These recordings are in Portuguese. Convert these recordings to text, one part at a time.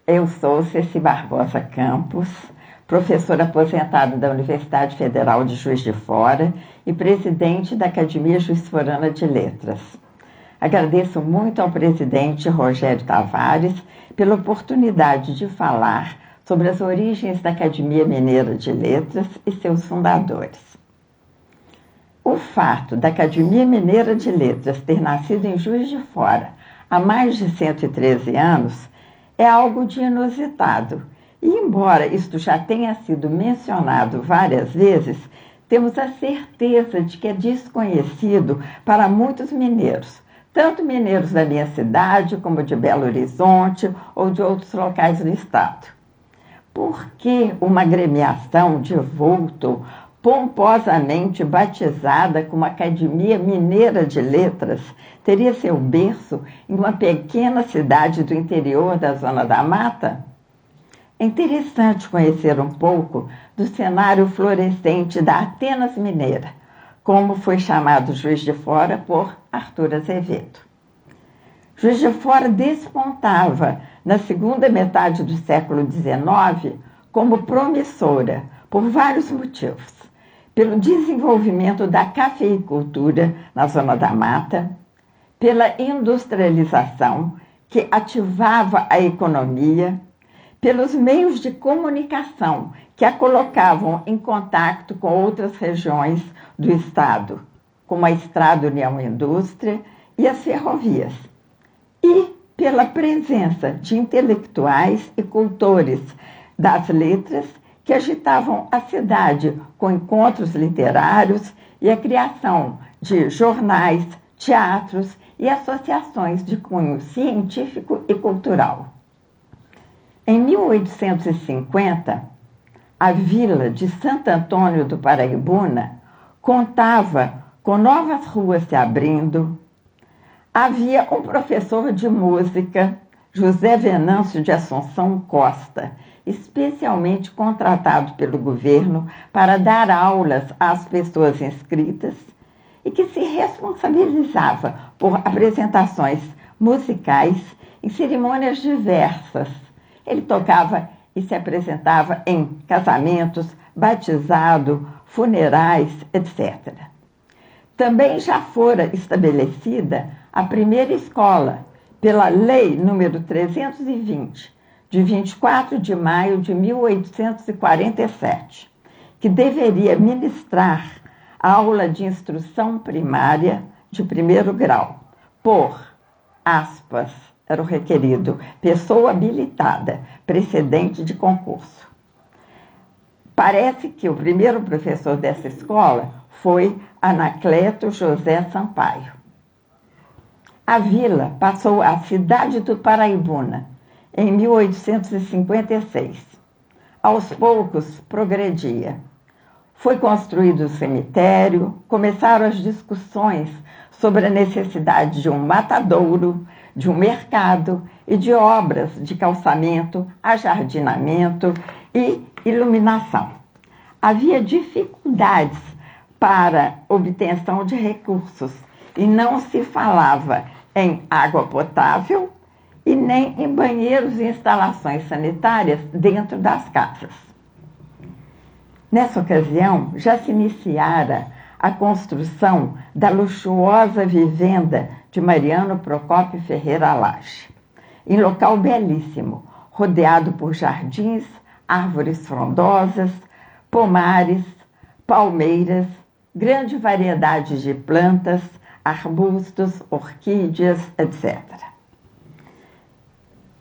Eu sou Ceci Barbosa Campos, professora aposentada da Universidade Federal de Juiz de Fora e presidente da Academia Juiz-Forana de Letras. Agradeço muito ao presidente Rogério Tavares pela oportunidade de falar sobre as origens da Academia Mineira de Letras e seus fundadores. O fato da Academia Mineira de Letras ter nascido em Juiz de Fora há mais de 113 anos é algo de inusitado. E embora isto já tenha sido mencionado várias vezes, temos a certeza de que é desconhecido para muitos mineiros, tanto mineiros da minha cidade como de Belo Horizonte ou de outros locais do estado. Por que uma agremiação de vulto, pomposamente batizada como Academia Mineira de Letras, teria seu berço em uma pequena cidade do interior da Zona da Mata? É interessante conhecer um pouco do cenário florescente da Atenas Mineira, como foi chamado Juiz de Fora por Arthur Azevedo. Juiz de Fora despontava na segunda metade do século XIX como promissora por vários motivos. Pelo desenvolvimento da cafeicultura na Zona da Mata, pela industrialização que ativava a economia, pelos meios de comunicação que a colocavam em contato com outras regiões do estado, como a Estrada União Indústria e as ferrovias, e pela presença de intelectuais e cultores das letras que agitavam a cidade com encontros literários e a criação de jornais, teatros e associações de cunho científico e cultural. Em 1850, a vila de Santo Antônio do Paraibuna contava com novas ruas se abrindo. Havia um professor de música, José Venâncio de Assunção Costa, especialmente contratado pelo governo para dar aulas às pessoas inscritas e que se responsabilizava por apresentações musicais em cerimônias diversas. Ele tocava e se apresentava em casamentos, batizado, funerais, etc. Também já fora estabelecida a primeira escola pela Lei nº 320, de 24 de maio de 1847, que deveria ministrar aula de instrução primária de primeiro grau, por, aspas, era o requerido, pessoa habilitada, precedente de concurso. Parece que o primeiro professor dessa escola foi Anacleto José Sampaio. A vila passou à cidade do Paraibuna em 1856. Aos poucos, progredia. Foi construído o cemitério, começaram as discussões sobre a necessidade de um matadouro, de um mercado e de obras de calçamento, ajardinamento e iluminação. Havia dificuldades para obtenção de recursos e não se falava em água potável e nem em banheiros e instalações sanitárias dentro das casas. Nessa ocasião, já se iniciara a construção da luxuosa vivenda de Mariano Procópio Ferreira Lage, em local belíssimo, rodeado por jardins, árvores frondosas, pomares, palmeiras, grande variedade de plantas, arbustos, orquídeas, etc.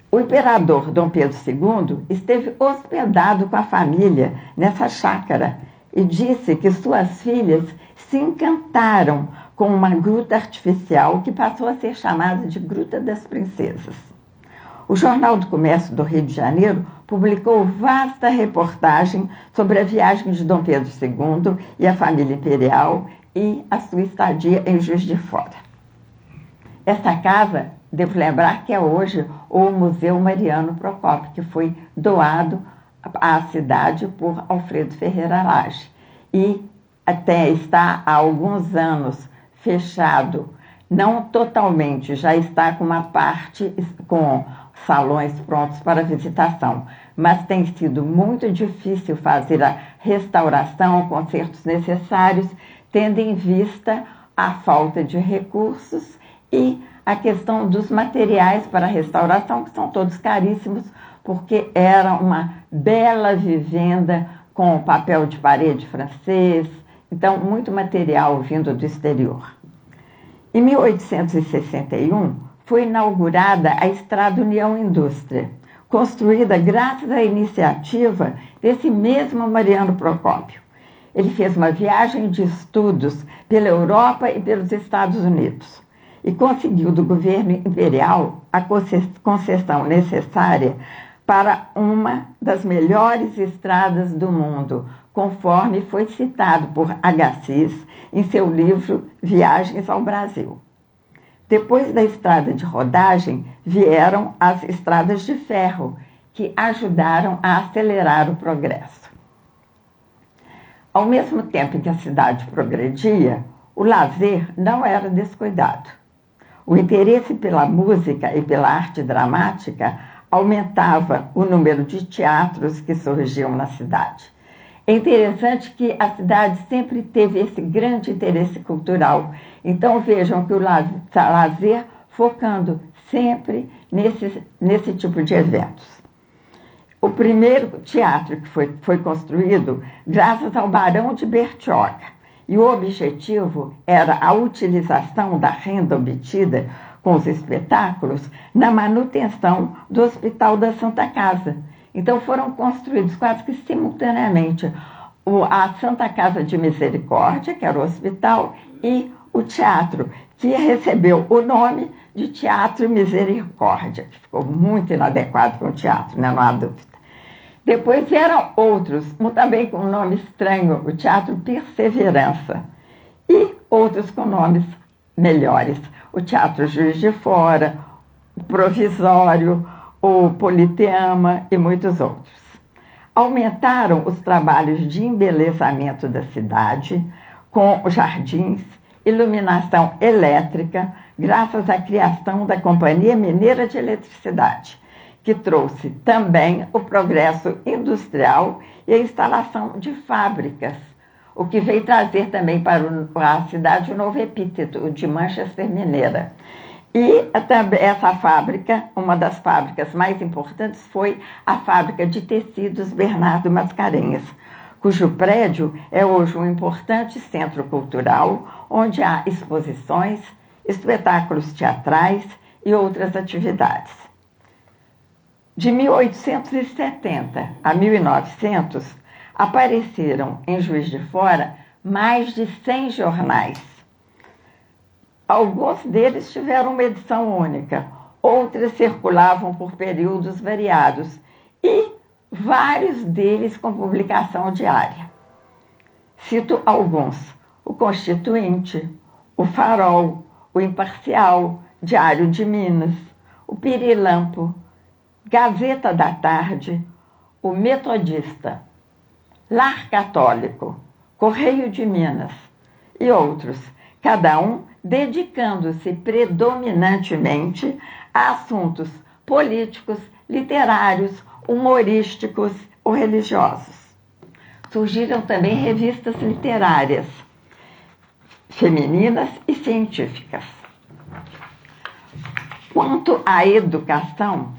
O imperador Dom Pedro II esteve hospedado com a família nessa chácara e disse que suas filhas se encantaram com uma gruta artificial que passou a ser chamada de Gruta das Princesas. O Jornal do Comércio do Rio de Janeiro publicou vasta reportagem sobre a viagem de Dom Pedro II e a família imperial e a sua estadia em Juiz de Fora. Essa casa, devo lembrar que é hoje o Museu Mariano Procópio, que foi doado à cidade por Alfredo Ferreira Lage e até está há alguns anos fechado, não totalmente, já está com uma parte com salões prontos para visitação, mas tem sido muito difícil fazer a restauração, consertos necessários, tendo em vista a falta de recursos e a questão dos materiais para a restauração, que são todos caríssimos, porque era uma bela vivenda com papel de parede francês, então muito material vindo do exterior. Em 1861, foi inaugurada a Estrada União Indústria, construída graças à iniciativa desse mesmo Mariano Procópio. Ele fez uma viagem de estudos pela Europa e pelos Estados Unidos e conseguiu do governo imperial a concessão necessária para uma das melhores estradas do mundo, conforme foi citado por Agassiz em seu livro Viagens ao Brasil. Depois da estrada de rodagem, vieram as estradas de ferro, que ajudaram a acelerar o progresso. Ao mesmo tempo em que a cidade progredia, o lazer não era descuidado. O interesse pela música e pela arte dramática aumentava o número de teatros que surgiam na cidade. É interessante que a cidade sempre teve esse grande interesse cultural. Então vejam que o lazer focando sempre nesse tipo de eventos. O primeiro teatro que foi construído graças ao Barão de Bertioga. E o objetivo era a utilização da renda obtida com os espetáculos na manutenção do Hospital da Santa Casa. Então foram construídos quase que simultaneamente a Santa Casa de Misericórdia, que era o hospital, e o teatro, que recebeu o nome de Teatro Misericórdia, que ficou muito inadequado com o teatro, né? Não há dúvida. Depois vieram outros, também com um nome estranho, o Teatro Perseverança, e outros com nomes melhores, o Teatro Juiz de Fora, o Provisório, o Politeama e muitos outros. Aumentaram os trabalhos de embelezamento da cidade, com jardins, iluminação elétrica, graças à criação da Companhia Mineira de Eletricidade, que trouxe também o progresso industrial e a instalação de fábricas, o que veio trazer também para a cidade um novo epíteto, o de Manchester Mineira. E também essa fábrica, uma das fábricas mais importantes, foi a fábrica de tecidos Bernardo Mascarenhas, cujo prédio é hoje um importante centro cultural, onde há exposições, espetáculos teatrais e outras atividades. De 1870 a 1900, apareceram em Juiz de Fora mais de 100 jornais. Alguns deles tiveram uma edição única, outros circulavam por períodos variados e vários deles com publicação diária. Cito alguns: o Constituinte, o Farol, o Imparcial, Diário de Minas, o Pirilampo, Gazeta da Tarde, o Metodista, Lar Católico, Correio de Minas e outros, cada um dedicando-se predominantemente a assuntos políticos, literários, humorísticos ou religiosos. Surgiram também revistas literárias, femininas e científicas. Quanto à educação,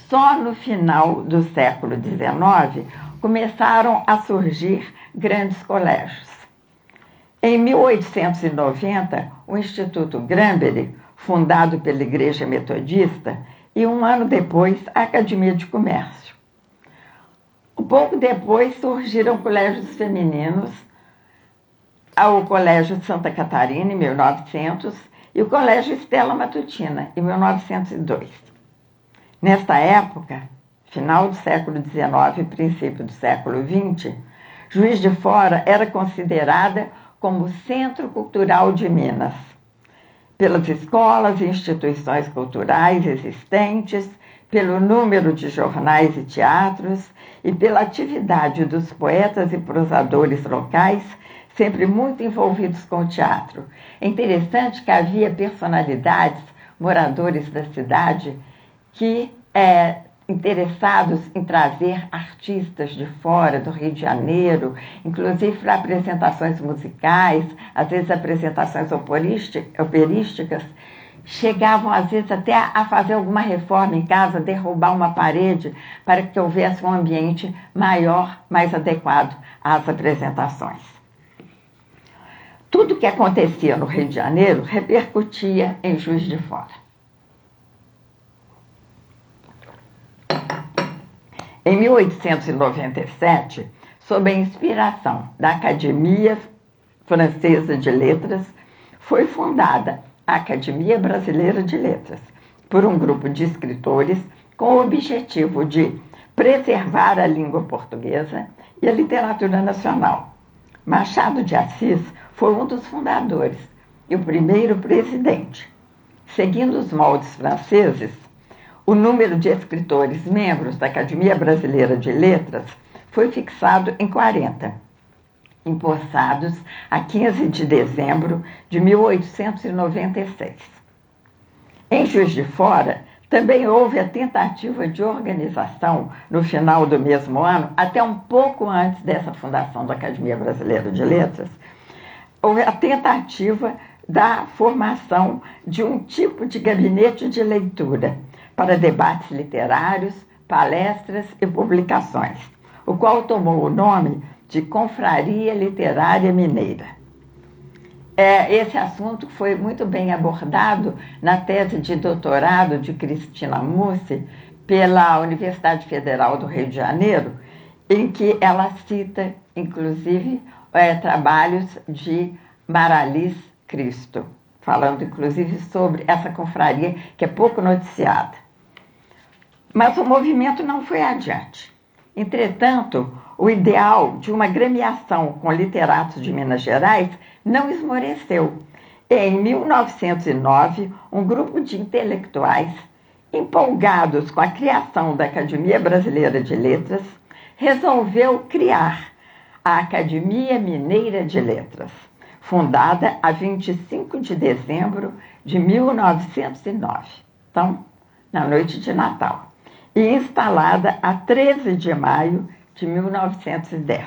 só no final do século XIX começaram a surgir grandes colégios. Em 1890, o Instituto Granbury, fundado pela Igreja Metodista, e um ano depois, a Academia de Comércio. Um pouco depois surgiram colégios femininos, o Colégio Santa Catarina, em 1900, e o Colégio Estela Matutina, em 1902. Nesta época, final do século XIX e princípio do século XX, Juiz de Fora era considerada como Centro Cultural de Minas, pelas escolas e instituições culturais existentes, pelo número de jornais e teatros e pela atividade dos poetas e prosadores locais, sempre muito envolvidos com o teatro. É interessante que havia personalidades, moradores da cidade, que interessados em trazer artistas de fora do Rio de Janeiro, inclusive para apresentações musicais, às vezes apresentações operísticas, chegavam às vezes até a fazer alguma reforma em casa, derrubar uma parede para que houvesse um ambiente maior, mais adequado às apresentações. Tudo que acontecia no Rio de Janeiro repercutia em Juiz de Fora. Em 1897, sob a inspiração da Academia Francesa de Letras, foi fundada a Academia Brasileira de Letras, por um grupo de escritores com o objetivo de preservar a língua portuguesa e a literatura nacional. Machado de Assis foi um dos fundadores e o primeiro presidente. Seguindo os moldes franceses, o número de escritores membros da Academia Brasileira de Letras foi fixado em 40, empossados a 15 de dezembro de 1896. Em Juiz de Fora, também houve a tentativa de organização no final do mesmo ano, até um pouco antes dessa fundação da Academia Brasileira de Letras, houve a tentativa da formação de um tipo de gabinete de leitura para debates literários, palestras e publicações, o qual tomou o nome de Confraria Literária Mineira. Esse assunto foi muito bem abordado na tese de doutorado de Cristina Mussi pela Universidade Federal do Rio de Janeiro, em que ela cita, inclusive, trabalhos de Maralice Cristo, falando, inclusive, sobre essa confraria que é pouco noticiada. Mas o movimento não foi adiante. Entretanto, o ideal de uma gremiação com literatos de Minas Gerais não esmoreceu. Em 1909, um grupo de intelectuais, empolgados com a criação da Academia Brasileira de Letras, resolveu criar a Academia Mineira de Letras, fundada a 25 de dezembro de 1909, então, na noite de Natal, e instalada a 13 de maio de 1910.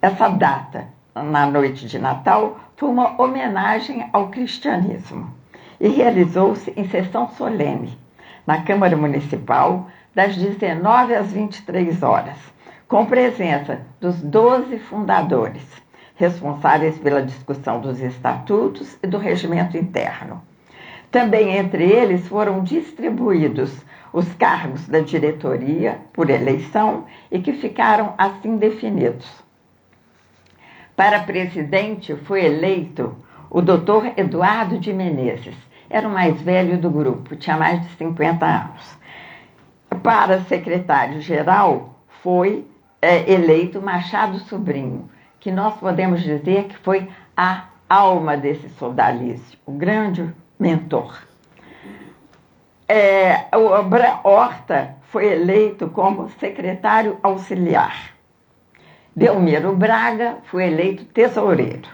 Essa data, na noite de Natal, foi uma homenagem ao cristianismo e realizou-se em sessão solene, na Câmara Municipal, das 19 às 23 horas, com presença dos 12 fundadores, responsáveis pela discussão dos estatutos e do regimento interno. Também entre eles foram distribuídos os cargos da diretoria por eleição e que ficaram assim definidos. Para presidente foi eleito o Dr. Eduardo de Menezes, era o mais velho do grupo, tinha mais de 50 anos. Para secretário-geral foi eleito Machado Sobrinho, que nós podemos dizer que foi a alma desse sodalício, o grande mentor. O Abram Horta foi eleito como secretário auxiliar. Delmiro Braga foi eleito tesoureiro.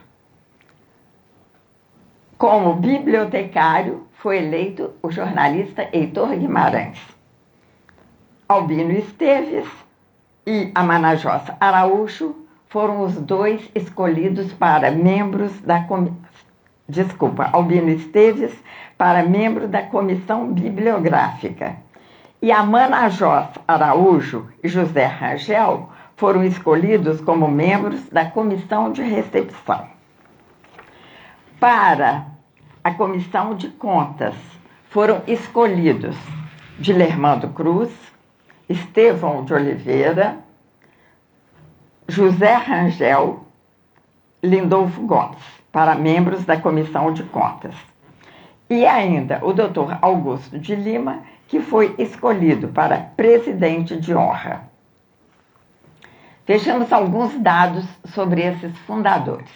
Como bibliotecário foi eleito o jornalista Heitor Guimarães. Albino Esteves e Amanajossa Araújo foram os dois escolhidos para membros da Albino Esteves para membro da Comissão Bibliográfica. E Amanajossa Araújo e José Rangel foram escolhidos como membros da Comissão de Recepção. Para a Comissão de Contas foram escolhidos Dilermando Cruz, Estevão de Oliveira, José Rangel, Lindolfo Gomes, para membros da Comissão de Contas. E ainda o Dr. Augusto de Lima, que foi escolhido para presidente de honra. Vejamos alguns dados sobre esses fundadores.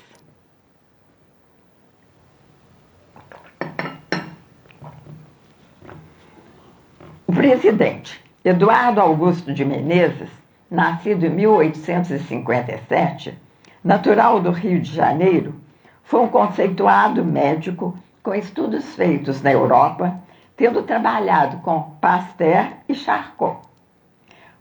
O presidente Eduardo Augusto de Menezes, nascido em 1857, natural do Rio de Janeiro, foi um conceituado médico com estudos feitos na Europa, tendo trabalhado com Pasteur e Charcot.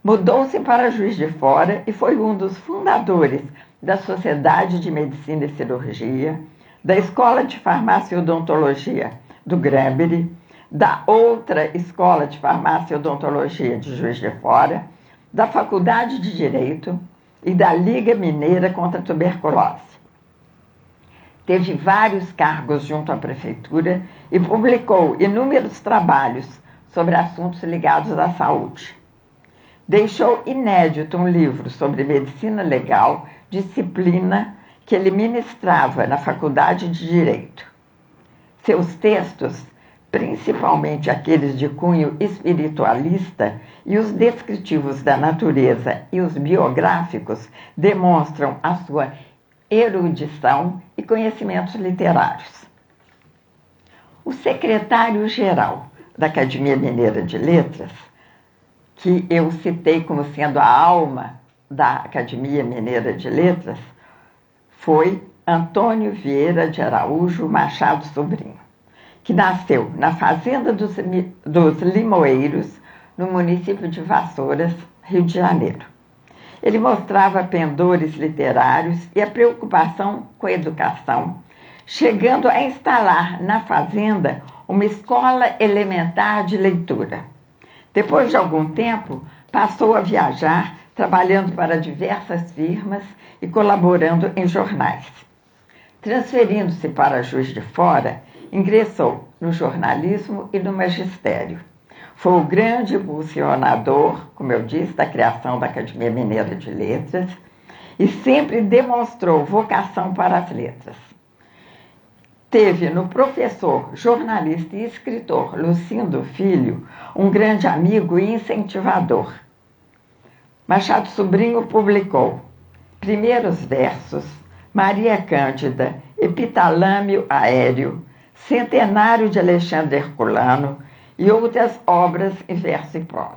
Mudou-se para Juiz de Fora e foi um dos fundadores da Sociedade de Medicina e Cirurgia, da Escola de Farmácia e Odontologia do Granbury, da outra Escola de Farmácia e Odontologia de Juiz de Fora, da Faculdade de Direito e da Liga Mineira contra a Tuberculose. Teve vários cargos junto à prefeitura e publicou inúmeros trabalhos sobre assuntos ligados à saúde. Deixou inédito um livro sobre medicina legal, disciplina que ele ministrava na Faculdade de Direito. Seus textos, principalmente aqueles de cunho espiritualista e os descritivos da natureza e os biográficos, demonstram a sua erudição e conhecimentos literários. O secretário-geral da Academia Mineira de Letras, que eu citei como sendo a alma da Academia Mineira de Letras, foi Antônio Vieira de Araújo Machado Sobrinho, que nasceu na Fazenda dos Limoeiros, no município de Vassouras, Rio de Janeiro. Ele mostrava pendores literários e a preocupação com a educação, chegando a instalar na fazenda uma escola elementar de leitura. Depois de algum tempo, passou a viajar, trabalhando para diversas firmas e colaborando em jornais. Transferindo-se para Juiz de Fora, ingressou no jornalismo e no magistério. Foi o grande impulsionador, como eu disse, da criação da Academia Mineira de Letras e sempre demonstrou vocação para as letras. Teve no professor, jornalista e escritor Lucindo Filho um grande amigo e incentivador. Machado Sobrinho publicou Primeiros Versos, Maria Cândida, Epitalâmio Aéreo, Centenário de Alexandre Herculano e outras obras em verso e prosa.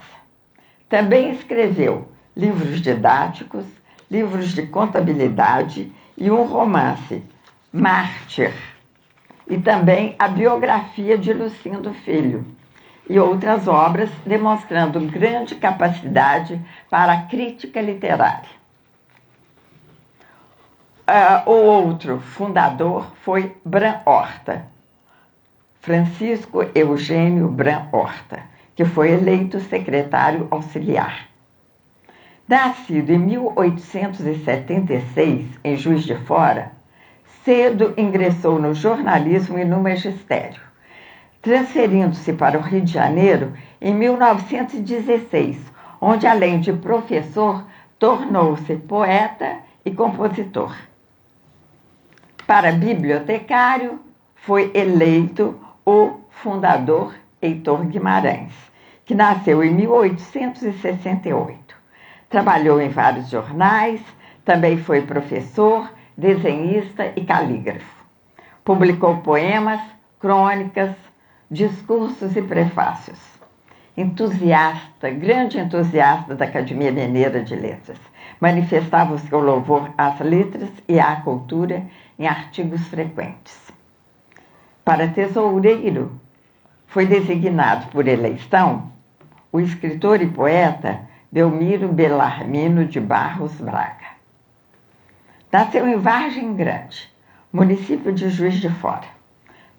Também escreveu livros didáticos, livros de contabilidade e um romance, Mártir, e também a biografia de Lucindo Filho, e outras obras demonstrando grande capacidade para a crítica literária. O outro fundador foi Bram Horta, Francisco Eugênio Bram Horta, que foi eleito secretário auxiliar. Nascido em 1876, em Juiz de Fora, cedo ingressou no jornalismo e no magistério, transferindo-se para o Rio de Janeiro em 1916, onde, além de professor, tornou-se poeta e compositor. Para bibliotecário, foi eleito o fundador Heitor Guimarães, que nasceu em 1868. Trabalhou em vários jornais, também foi professor, desenhista e calígrafo. Publicou poemas, crônicas, discursos e prefácios. Entusiasta, grande entusiasta da Academia Mineira de Letras, manifestava o seu louvor às letras e à cultura em artigos frequentes. Para tesoureiro, foi designado por eleição o escritor e poeta Belmiro Belarmino de Barros Braga. Nasceu em Vargem Grande, município de Juiz de Fora.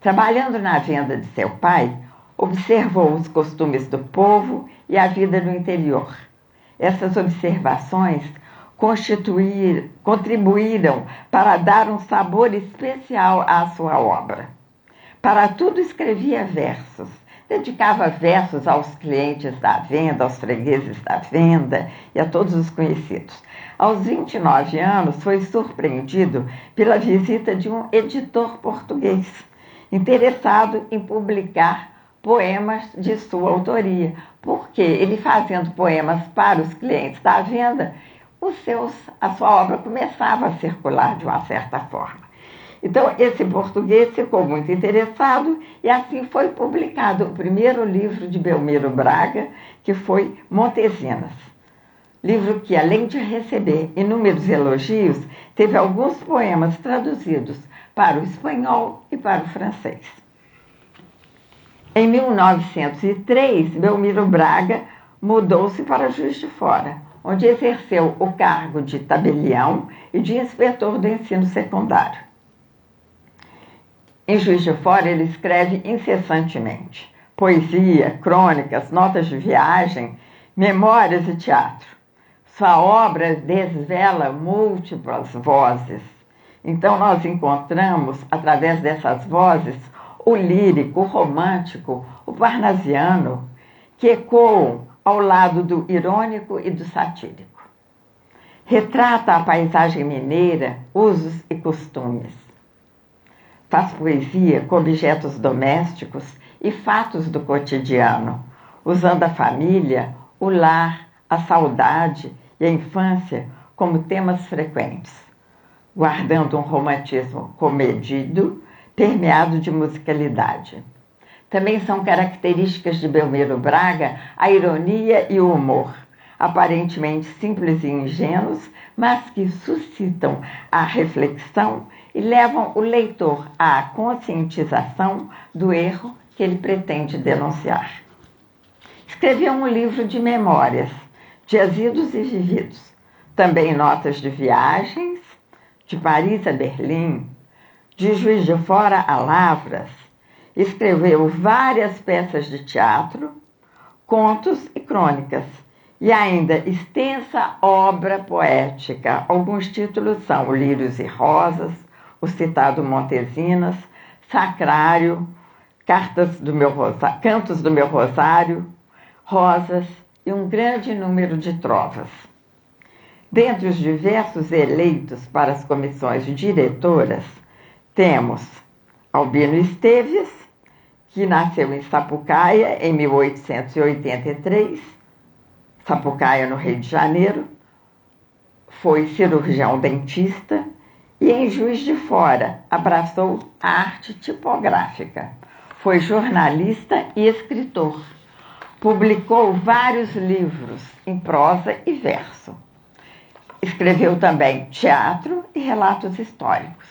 Trabalhando na venda de seu pai, observou os costumes do povo e a vida no interior. Essas observações contribuíram para dar um sabor especial à sua obra. Para tudo escrevia versos, dedicava versos aos clientes da venda, aos fregueses da venda e a todos os conhecidos. Aos 29 anos, foi surpreendido pela visita de um editor português, interessado em publicar poemas de sua autoria, porque ele, fazendo poemas para os clientes da venda, a sua obra começava a circular de uma certa forma. Então, esse português ficou muito interessado e assim foi publicado o primeiro livro de Belmiro Braga, que foi Montesinas. Livro que, além de receber inúmeros elogios, teve alguns poemas traduzidos para o espanhol e para o francês. Em 1903, Belmiro Braga mudou-se para Juiz de Fora, onde exerceu o cargo de tabelião e de inspetor do ensino secundário. Em Juiz de Fora, ele escreve incessantemente poesia, crônicas, notas de viagem, memórias e teatro. Sua obra desvela múltiplas vozes. Então, nós encontramos, através dessas vozes, o lírico, o romântico, o parnasiano, que ecoam ao lado do irônico e do satírico. Retrata a paisagem mineira, usos e costumes. Faz poesia com objetos domésticos e fatos do cotidiano, usando a família, o lar, a saudade e a infância como temas frequentes, guardando um romantismo comedido, permeado de musicalidade. Também são características de Belmiro Braga a ironia e o humor, aparentemente simples e ingênuos, mas que suscitam a reflexão e levam o leitor à conscientização do erro que ele pretende denunciar. Escreveu um livro de memórias, de idos e vividos, também notas de viagens, de Paris a Berlim, de Juiz de Fora a Lavras. Escreveu várias peças de teatro, contos e crônicas, e ainda extensa obra poética. Alguns títulos são Lírios e Rosas, o citado Montesinas, Sacrário, Cantos do Meu Rosário, Rosas e um grande número de trovas. Dentre os diversos eleitos para as comissões diretoras, temos Albino Esteves, que nasceu em Sapucaia em 1883, Sapucaia, no Rio de Janeiro, foi cirurgião dentista e em Juiz de Fora abraçou a arte tipográfica. Foi jornalista e escritor. Publicou vários livros em prosa e verso. Escreveu também teatro e relatos históricos.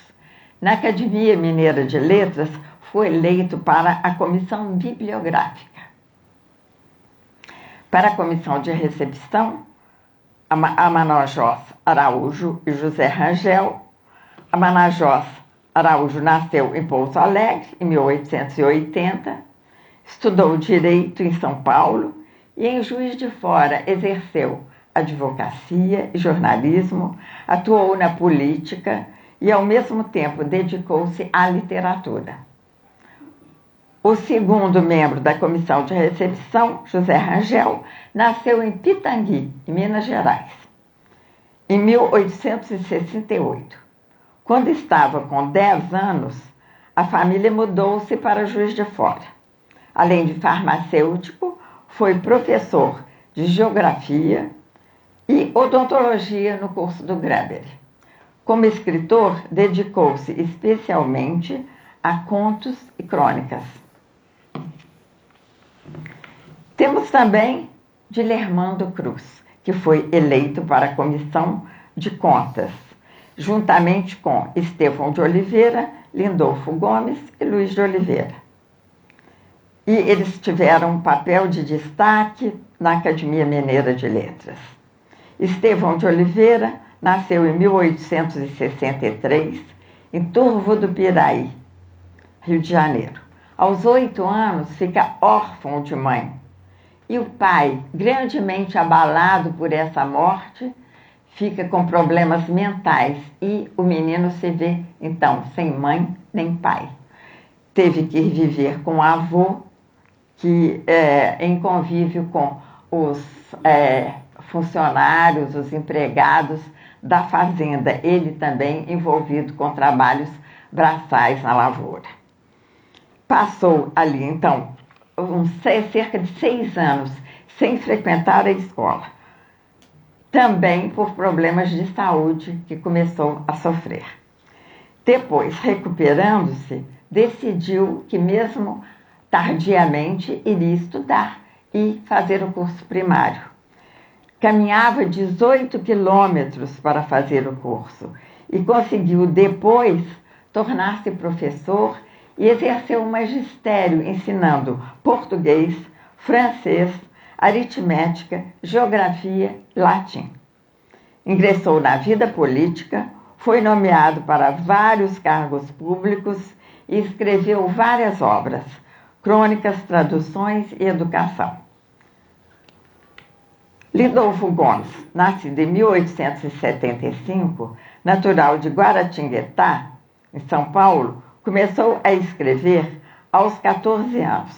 Na Academia Mineira de Letras, foi eleito para a Comissão Bibliográfica. Para a Comissão de Recepção, Amanajós Araújo e José Rangel. Amanajós Araújo nasceu em Pouso Alegre, em 1880, estudou Direito em São Paulo e em Juiz de Fora exerceu advocacia e jornalismo, atuou na política e, ao mesmo tempo, dedicou-se à literatura. O segundo membro da Comissão de Recepção, José Rangel, nasceu em Pitangui, em Minas Gerais, em 1868. Quando estava com 10 anos, a família mudou-se para Juiz de Fora. Além de farmacêutico, foi professor de geografia e odontologia no curso do Gramber. Como escritor, dedicou-se especialmente a contos e crônicas. Temos também Dilermando Cruz, que foi eleito para a Comissão de Contas, juntamente com Estevão de Oliveira, Lindolfo Gomes e Luiz de Oliveira. E eles tiveram um papel de destaque na Academia Mineira de Letras. Estevão de Oliveira nasceu em 1863, em Turvo do Piraí, Rio de Janeiro. Aos 8 anos, fica órfão de mãe. E o pai, grandemente abalado por essa morte, fica com problemas mentais e o menino se vê, então, sem mãe nem pai. Teve que viver com o avô, que em convívio com os funcionários, os empregados da fazenda, ele também envolvido com trabalhos braçais na lavoura. Passou ali, então, cerca de 6 anos sem frequentar a escola, também por problemas de saúde que começou a sofrer. Depois, recuperando-se, decidiu que mesmo tardiamente iria estudar e fazer o curso primário. Caminhava 18 quilômetros para fazer o curso e conseguiu depois tornar-se professor e exerceu o magistério ensinando português, francês, aritmética, geografia e latim. Ingressou na vida política, foi nomeado para vários cargos públicos e escreveu várias obras, crônicas, traduções e educação. Lindolfo Gomes, nascido em 1875, natural de Guaratinguetá, em São Paulo, começou a escrever aos 14 anos.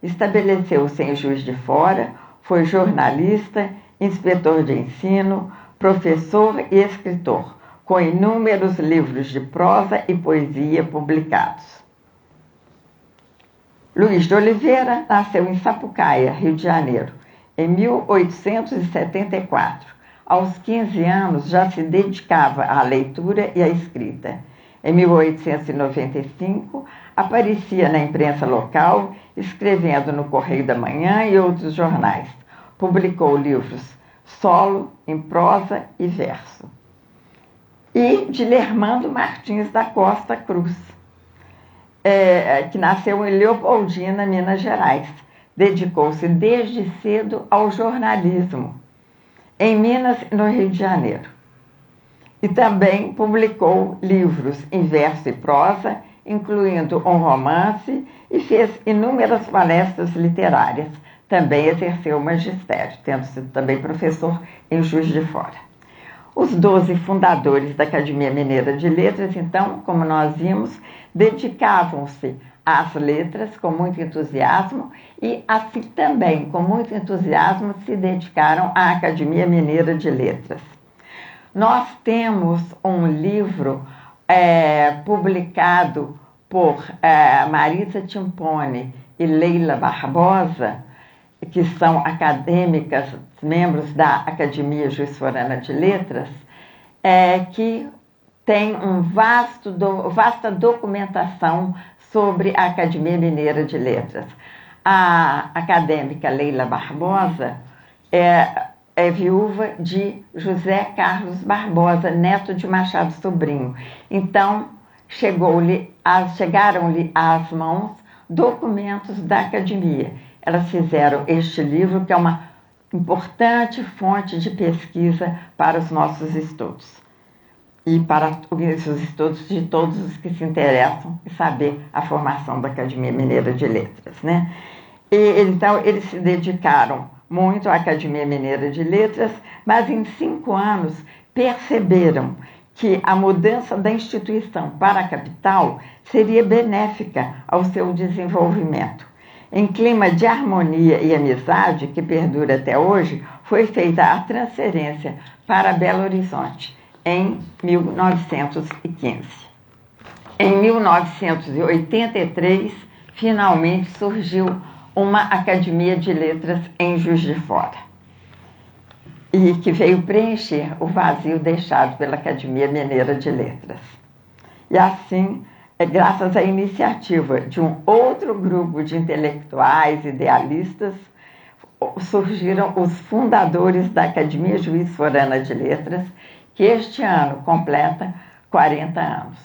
Estabeleceu-se em Juiz de Fora, foi jornalista, inspetor de ensino, professor e escritor, com inúmeros livros de prosa e poesia publicados. Luiz de Oliveira nasceu em Sapucaia, Rio de Janeiro, em 1874. Aos 15 anos já se dedicava à leitura e à escrita. Em 1895, aparecia na imprensa local, escrevendo no Correio da Manhã e outros jornais. Publicou livros solo, em prosa e verso. E de Lermando Martins da Costa Cruz, que nasceu em Leopoldina, Minas Gerais. Dedicou-se desde cedo ao jornalismo, em Minas e no Rio de Janeiro. E também publicou livros em verso e prosa, incluindo um romance, e fez inúmeras palestras literárias. Também exerceu o magistério, tendo sido também professor em Juiz de Fora. Os 12 fundadores da Academia Mineira de Letras, então, como nós vimos, dedicavam-se às letras com muito entusiasmo e, assim também, com muito entusiasmo, se dedicaram à Academia Mineira de Letras. Nós temos um livro publicado por Marisa Timpone e Leila Barbosa, que são acadêmicas, membros da Academia Juiz Forana de Letras, que tem vasta documentação sobre a Academia Mineira de Letras. A acadêmica Leila Barbosa é viúva de José Carlos Barbosa, neto de Machado Sobrinho. Então, chegaram-lhe às mãos documentos da Academia. Elas fizeram este livro, que é uma importante fonte de pesquisa para os nossos estudos e para os estudos de todos os que se interessam em saber a formação da Academia Mineira de Letras, né? Então, eles se dedicaram muito à Academia Mineira de Letras, mas em 5 anos perceberam que a mudança da instituição para a capital seria benéfica ao seu desenvolvimento. Em clima de harmonia e amizade, que perdura até hoje, foi feita a transferência para Belo Horizonte, em 1915. Em 1983, finalmente surgiu uma Academia de Letras em Juiz de Fora, e que veio preencher o vazio deixado pela Academia Mineira de Letras. E assim, graças à iniciativa de um outro grupo de intelectuais, idealistas, surgiram os fundadores da Academia Juiz Forana de Letras, que este ano completa 40 anos.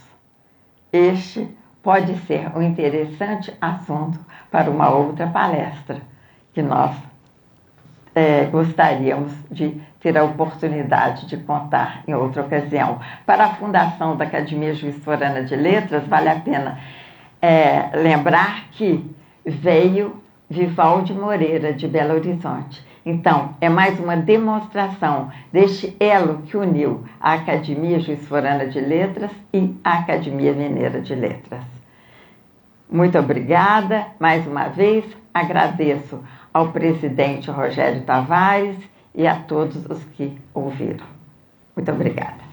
Este pode ser um interessante assunto para uma outra palestra, que nós gostaríamos de ter a oportunidade de contar em outra ocasião. Para a fundação da Academia Juiz Forana de Letras, vale a pena lembrar que veio Vivaldi Moreira, de Belo Horizonte. Então, é mais uma demonstração deste elo que uniu a Academia Juiz Forana de Letras e a Academia Mineira de Letras. Muito obrigada. Mais uma vez, agradeço ao presidente Rogério Tavares e a todos os que ouviram. Muito obrigada.